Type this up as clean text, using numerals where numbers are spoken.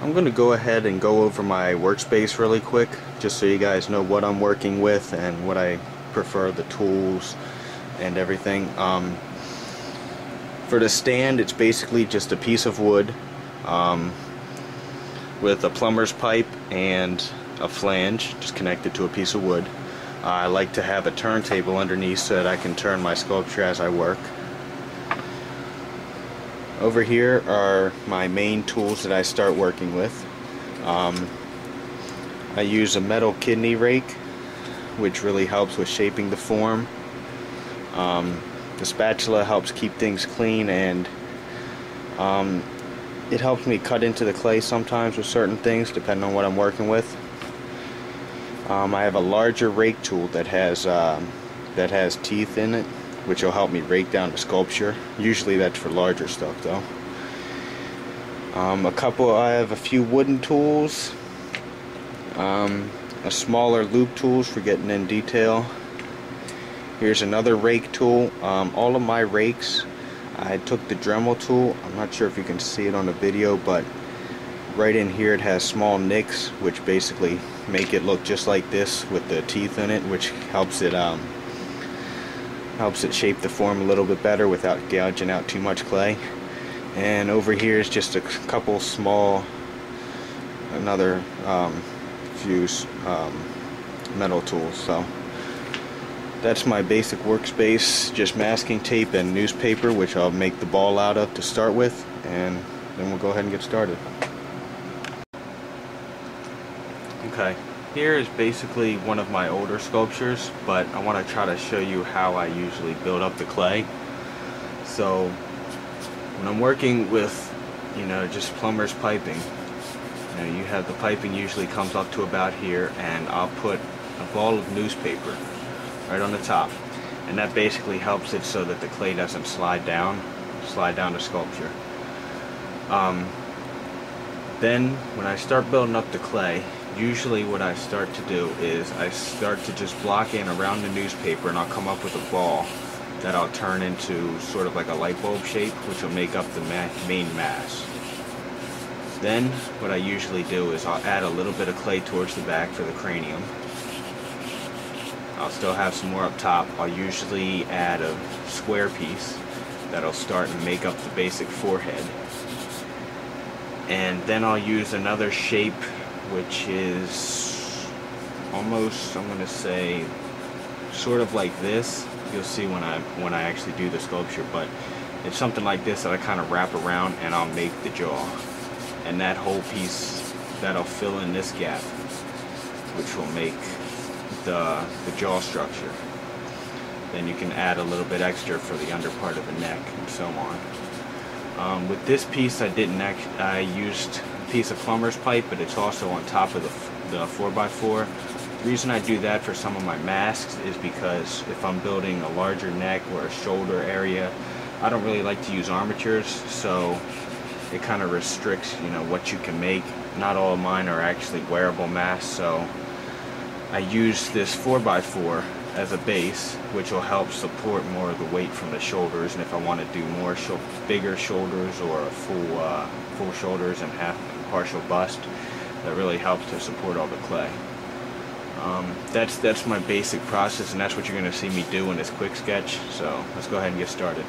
I'm going to go ahead and go over my workspace really quick, just so you guys know what I'm working with and what I prefer, the tools and everything. For the stand, it's basically just a piece of wood with a plumber's pipe and a flange just connected to a piece of wood. I like to have a turntable underneath so that I can turn my sculpture as I work. Over here are my main tools that I start working with. I use a metal kidney rake, which really helps with shaping the form. The spatula helps keep things clean, and it helps me cut into the clay sometimes with certain things depending on what I'm working with. I have a larger rake tool that has teeth in it, which will help me rake down the sculpture. Usually that's for larger stuff though. I have a few wooden tools, a smaller loop tools for getting in detail. Here's another rake tool. All of my rakes, I took the Dremel tool. I'm not sure if you can see it on the video, but right in here it has small nicks, which basically make it look just like this with the teeth in it, which helps it shape the form a little bit better without gouging out too much clay. And over here is just a couple small, another few metal tools. So that's my basic workspace, just masking tape and newspaper, which I'll make the ball out of to start with, and then we'll go ahead and get started. Okay, here is basically one of my older sculptures, but I want to try to show you how I usually build up the clay. So when I'm working with, just plumber's piping, you have the piping usually comes up to about here, and I'll put a ball of newspaper right on the top, and that basically helps it so that the clay doesn't slide down the sculpture. Then when I start building up the clay, usually what I start to do is I start to just block in around the newspaper, and I'll come up with a ball that I'll turn into sort of like a light bulb shape, which will make up the main mass. Then what I usually do is I'll add a little bit of clay towards the back for the cranium. I'll still have some more up top. I'll usually add a square piece that'll start and make up the basic forehead. And then I'll use another shape, which is almost, I'm going to say, sort of like this. You'll see when I actually do the sculpture, but it's something like this that I kind of wrap around, and I'll make the jaw. And that whole piece, that'll fill in this gap, which will make the jaw structure. Then you can add a little bit extra for the under part of the neck and so on. With this piece, I used a piece of plumber's pipe, but it's also on top of the 4x4. The reason I do that for some of my masks is because if I'm building a larger neck or a shoulder area, I don't really like to use armatures, so it kind of restricts what you can make. Not all of mine are actually wearable masks, so I use this 4x4 as a base, which will help support more of the weight from the shoulders. And if I want to do more bigger shoulders or a full shoulders and partial bust, that really helps to support all the clay. That's my basic process, and that's what you're going to see me do in this quick sketch. So let's go ahead and get started.